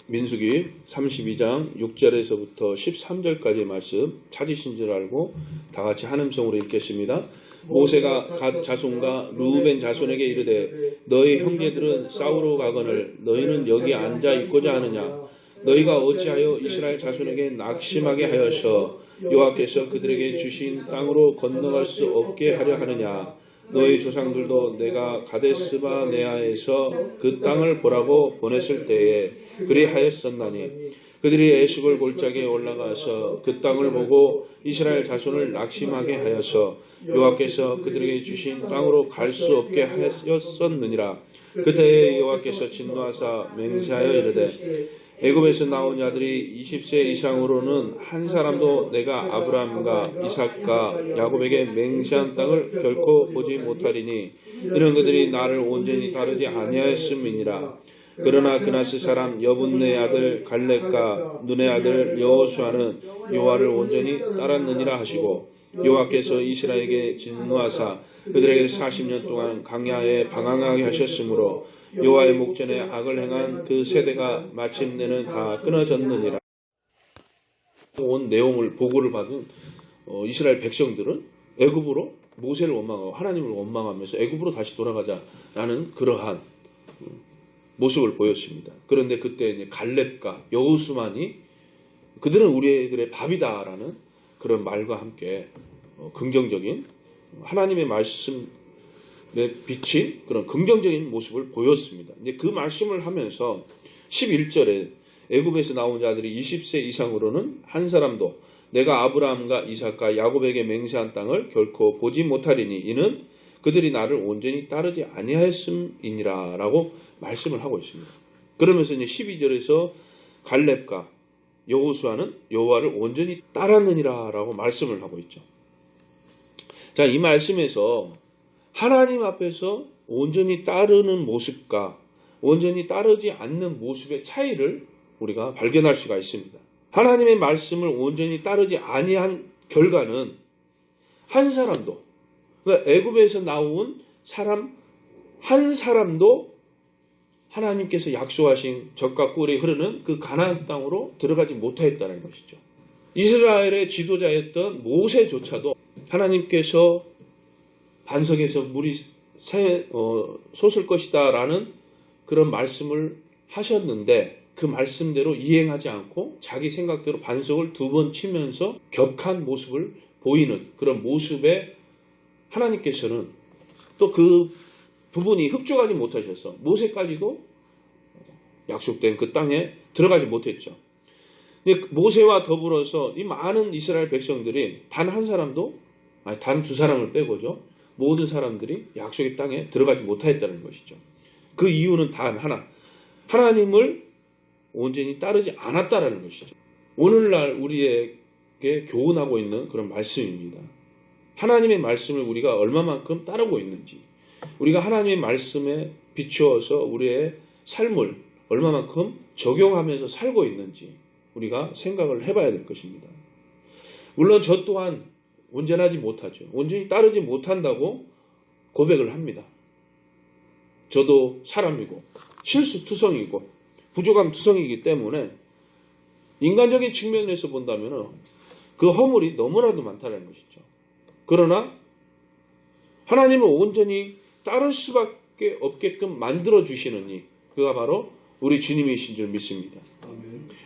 민수기 32장 6절에서부터 13절까지의 말씀 찾으신 줄 알고 다 같이 한 음성으로 읽겠습니다. 모세가 갓 자손과 루벤 자손에게 이르되 너희 형제들은 싸우러 가거늘 너희는 여기 앉아 있고자 하느냐. 너희가 어찌하여 이스라엘 자손에게 낙심하게 하여서 여호와께서 그들에게 주신 땅으로 건너갈 수 없게 하려 하느냐. 너희 조상들도 내가 가데스바네아에서 그 땅을 보라고 보냈을 때에 그리하였었나니 그들이 에스골 골짜기에 올라가서 그 땅을 보고 이스라엘 자손을 낙심하게 하여서 여호와께서 그들에게 주신 땅으로 갈 수 없게 하였었느니라. 그때에 여호와께서 진노하사 맹세하여 이르되 애굽에서 나온 자들이 20세 이상으로는 한 사람도 내가 아브라함과 이삭과 야곱에게 맹세한 땅을 결코 보지 못하리니 이는 그들이 나를 온전히 따르지 아니하였음이니라. 그러나 그나스 사람 여분네 아들 갈렙과 눈의 아들 여호수아는 여호와를 온전히 따랐느니라 하시고 여호와께서 이스라엘에게 진노하사 그들에게 40년 동안 광야에 방황하게 하셨으므로 여호와의 목전에 악을 행한 그 세대가 마침내는 다 끊어졌느니라. 온 내용을 보고를 받은 이스라엘 백성들은 애굽으로 모세를 원망하고 하나님을 원망하면서 애굽으로 다시 돌아가자라는 그러한 모습을 보였습니다. 그런데 그때 이제 갈렙과 여호수만이 그들은 우리들의 밥이다라는 그런 말과 함께 긍정적인 하나님의 말씀에 비친 그런 긍정적인 모습을 보였습니다. 이제 그 말씀을 하면서 11절에 애굽에서 나온 자들이 20세 이상으로는 한 사람도 내가 아브라함과 이삭과 야곱에게 맹세한 땅을 결코 보지 못하리니 이는 그들이 나를 온전히 따르지 아니하였음이니라 라고 말씀을 하고 있습니다. 그러면서 이제 12절에서 갈렙과 여호수아는 여호와를 온전히 따랐느니라 라고 말씀을 하고 있죠. 자, 이 말씀에서 하나님 앞에서 온전히 따르는 모습과 온전히 따르지 않는 모습의 차이를 우리가 발견할 수가 있습니다. 하나님의 말씀을 온전히 따르지 아니한 결과는 한 사람도, 그러니까 애굽에서 나온 사람 한 사람도 하나님께서 약속하신 젖과 꿀이 흐르는 그 가나안 땅으로 들어가지 못하였다는 것이죠. 이스라엘의 지도자였던 모세조차도 하나님께서 반석에서 물이 솟을 것이다 라는 그런 말씀을 하셨는데 그 말씀대로 이행하지 않고 자기 생각대로 반석을 2번 치면서 격한 모습을 보이는 그런 모습에 하나님께서는 또 그 부분이 흡족하지 못하셔서 모세까지도 약속된 그 땅에 들어가지 못했죠. 모세와 더불어서 이 많은 이스라엘 백성들이 단 한 사람도, 아니 단 2사람을 빼고죠. 모든 사람들이 약속의 땅에 들어가지 못하였다는 것이죠. 그 이유는 단 하나, 하나님을 온전히 따르지 않았다라는 것이죠. 오늘날 우리에게 교훈하고 있는 그런 말씀입니다. 하나님의 말씀을 우리가 얼마만큼 따르고 있는지, 우리가 하나님의 말씀에 비추어서 우리의 삶을 얼마만큼 적용하면서 살고 있는지 우리가 생각을 해봐야 될 것입니다. 물론 저 또한 온전하지 못하죠. 온전히 따르지 못한다고 고백을 합니다. 저도 사람이고 실수투성이고 부족함투성이기 때문에 인간적인 측면에서 본다면 그 허물이 너무나도 많다는 것이죠. 그러나 하나님을 온전히 따를 수밖에 없게끔 만들어주시는 이, 그가 바로 우리 주님이신 줄 믿습니다.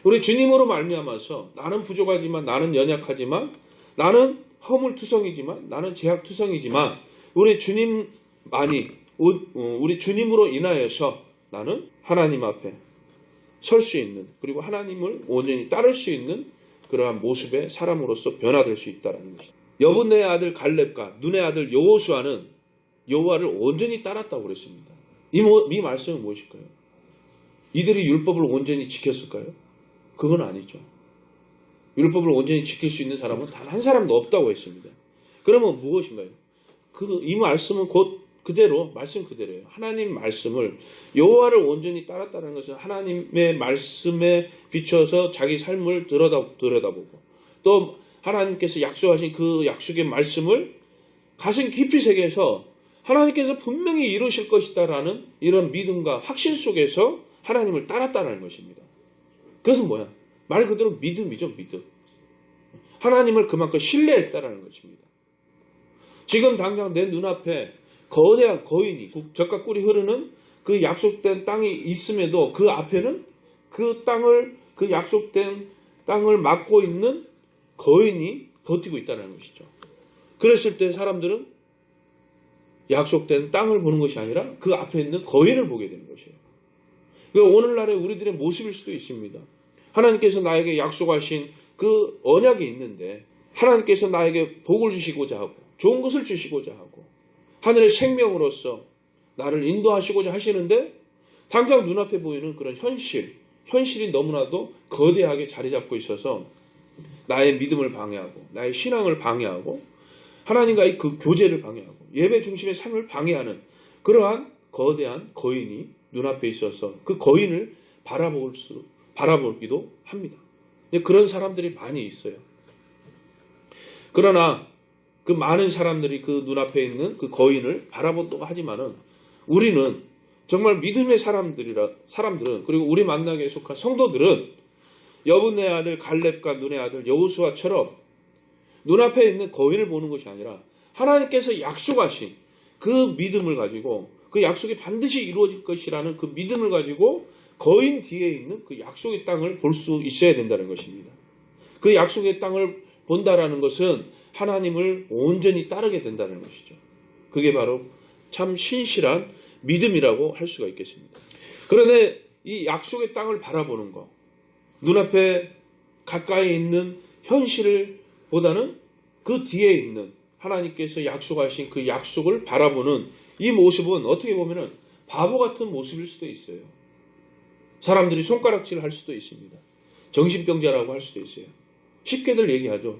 우리 주님으로 말미암아서 나는 부족하지만, 나는 연약하지만, 나는 허물투성이지만, 나는 죄악투성이지만 우리 주님만이, 우리 주님으로 인하여서 나는 하나님 앞에 설 수 있는, 그리고 하나님을 온전히 따를 수 있는 그러한 모습의 사람으로서 변화될 수 있다는 것입니다. 여분네 아들 갈렙과 눈의 아들 여호수아는 여호와를 온전히 따랐다고 그랬습니다. 이 말씀은 무엇일까요? 이들이 율법을 온전히 지켰을까요? 그건 아니죠. 율법을 온전히 지킬 수 있는 사람은 단 한 사람도 없다고 했습니다. 그러면 무엇인가요? 이 말씀은 곧 그대로, 말씀 그대로예요. 하나님 말씀을, 여호와를 온전히 따랐다는 것은 하나님의 말씀에 비춰서 자기 삶을 들여다보고 또 하나님께서 약속하신 그 약속의 말씀을 가슴 깊이 새겨서 하나님께서 분명히 이루실 것이다라는 이런 믿음과 확신 속에서 하나님을 따랐다는 것입니다. 그것은 뭐야? 말 그대로 믿음이죠, 믿음. 하나님을 그만큼 신뢰했다라는 것입니다. 지금 당장 내 눈앞에 거대한 거인이 젖과 꿀이 흐르는 그 약속된 땅이 있음에도 그 앞에는 그 약속된 땅을 막고 있는 거인이 버티고 있다는 것이죠. 그랬을 때 사람들은 약속된 땅을 보는 것이 아니라 그 앞에 있는 거인을 보게 되는 것이에요. 오늘날의 우리들의 모습일 수도 있습니다. 하나님께서 나에게 약속하신 그 언약이 있는데 하나님께서 나에게 복을 주시고자 하고 좋은 것을 주시고자 하고 하늘의 생명으로서 나를 인도하시고자 하시는데 당장 눈앞에 보이는 그런 현실이 너무나도 거대하게 자리 잡고 있어서 나의 믿음을 방해하고 나의 신앙을 방해하고 하나님과의 그 교제를 방해하고 예배 중심의 삶을 방해하는 그러한 거대한 거인이 눈앞에 있어서 그 거인을 바라보기도 합니다. 그런 사람들이 많이 있어요. 그러나 그 많은 사람들이 그 눈앞에 있는 그 거인을 바라본다고 하지만은 우리는 정말 믿음의 사람들은 그리고 우리 만나기에 속한 성도들은 여분의 아들 갈렙과 눈의 아들 여호수아처럼 눈앞에 있는 거인을 보는 것이 아니라 하나님께서 약속하신 그 믿음을 가지고 그 약속이 반드시 이루어질 것이라는 그 믿음을 가지고 거인 뒤에 있는 그 약속의 땅을 볼 수 있어야 된다는 것입니다. 그 약속의 땅을 본다라는 것은 하나님을 온전히 따르게 된다는 것이죠. 그게 바로 참 신실한 믿음이라고 할 수가 있겠습니다. 그런데 이 약속의 땅을 바라보는 것, 눈앞에 가까이 있는 현실을 보다는 그 뒤에 있는 하나님께서 약속하신 그 약속을 바라보는 이 모습은 어떻게 보면 바보 같은 모습일 수도 있어요. 사람들이 손가락질을 할 수도 있습니다. 정신병자라고 할 수도 있어요. 쉽게들 얘기하죠.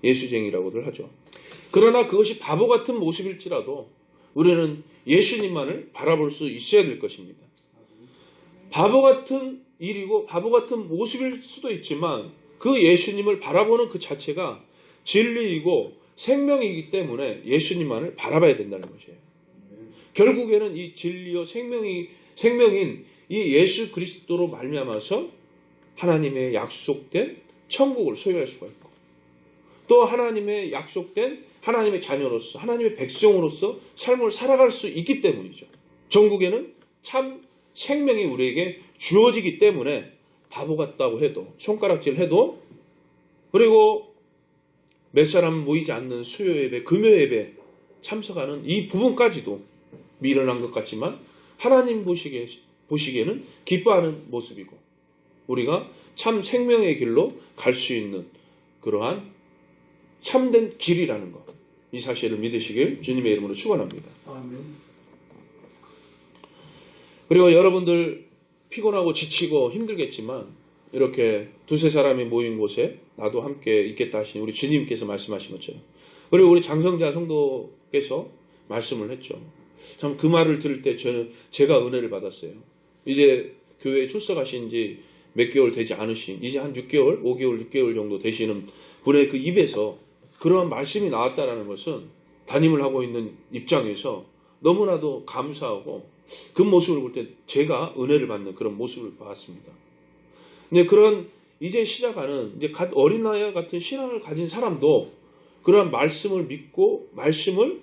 예수쟁이라고들 하죠. 그러나 그것이 바보 같은 모습일지라도 우리는 예수님만을 바라볼 수 있어야 될 것입니다. 바보 같은 일이고 바보 같은 모습일 수도 있지만 그 예수님을 바라보는 그 자체가 진리이고 생명이기 때문에 예수님만을 바라봐야 된다는 것이에요. 결국에는 이 진리요 생명인 이 예수 그리스도로 말미암아서 하나님의 약속된 천국을 소유할 수가 있고 또 하나님의 약속된 하나님의 자녀로서 하나님의 백성으로서 삶을 살아갈 수 있기 때문이죠. 전국에는 참 생명이 우리에게 주어지기 때문에 바보 같다고 해도 손가락질 해도 그리고 몇 사람 모이지 않는 수요 예배, 금요 예배 참석하는 이 부분까지도 미련한 것 같지만 하나님 보시기에는 기뻐하는 모습이고 우리가 참 생명의 길로 갈 수 있는 그러한 참된 길이라는 것. 이 사실을 믿으시길 주님의 이름으로 축원합니다. 아멘. 그리고 여러분들 피곤하고 지치고 힘들겠지만 이렇게 두세 사람이 모인 곳에 나도 함께 있겠다 하신 우리 주님께서 말씀하신 것처럼 그리고 우리 장성자 성도께서 말씀을 했죠. 참 그 말을 들을 때 제가 은혜를 받았어요. 이제 교회에 출석하신 지 몇 개월 되지 않으신 이제 한 6개월, 5개월, 6개월 정도 되시는 분의 그 입에서 그러한 말씀이 나왔다는 것은 담임을 하고 있는 입장에서 너무나도 감사하고 그 모습을 볼 때 제가 은혜를 받는 그런 모습을 봤습니다. 근데 그런 이제 시작하는 이제 갓 어린아이와 같은 신앙을 가진 사람도 그러한 말씀을 믿고 말씀을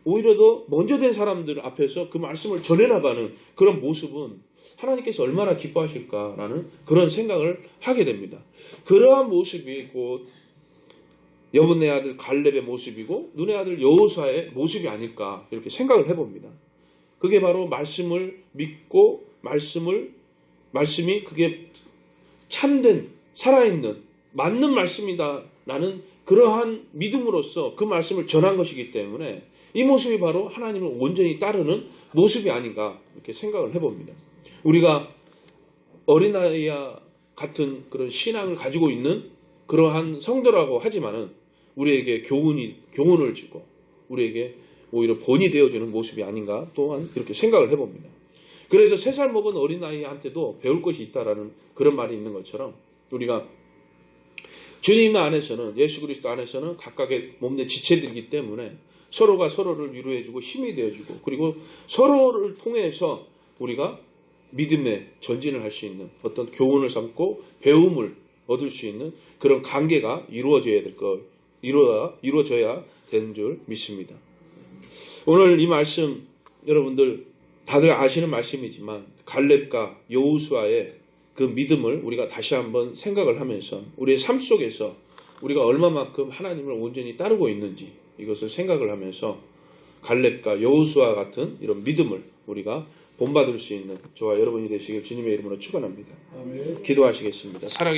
오히려 더 먼저 된 사람들 앞에서 그 말씀을 전해나가는 그런 모습은 하나님께서 얼마나 기뻐하실까라는 그런 생각을 하게 됩니다. 그러한 모습이 곧 여분의 아들 갈렙의 모습이고 눈의 아들 여호수아의 모습이 아닐까 이렇게 생각을 해봅니다. 그게 바로 말씀을 믿고 말씀이 그게 참된 살아있는 맞는 말씀이다라는 그러한 믿음으로써 그 말씀을 전한 것이기 때문에 이 모습이 바로 하나님을 온전히 따르는 모습이 아닌가 이렇게 생각을 해봅니다. 우리가 어린아이와 같은 그런 신앙을 가지고 있는 그러한 성도라고 하지만은 우리에게 교훈을 주고 우리에게 오히려 본이 되어주는 모습이 아닌가 또한 이렇게 생각을 해봅니다. 그래서 3살 먹은 어린아이한테도 배울 것이 있다라는 그런 말이 있는 것처럼 우리가 주님 안에서는 예수 그리스도 안에서는 각각의 몸의 지체들이기 때문에 서로가 서로를 위로해주고 힘이 되어주고 그리고 서로를 통해서 우리가 믿음의 전진을 할 수 있는 어떤 교훈을 삼고 배움을 얻을 수 있는 그런 관계가 이루어져야 되는 줄 믿습니다. 오늘 이 말씀 여러분들 다들 아시는 말씀이지만 갈렙과 여호수아의 그 믿음을 우리가 다시 한번 생각을 하면서 우리의 삶 속에서 우리가 얼마만큼 하나님을 온전히 따르고 있는지 이것을 생각을 하면서 갈렙과 여호수아 같은 이런 믿음을 우리가 본받을 수 있는 저와 여러분이 되시길 주님의 이름으로 축원합니다. 기도하시겠습니다.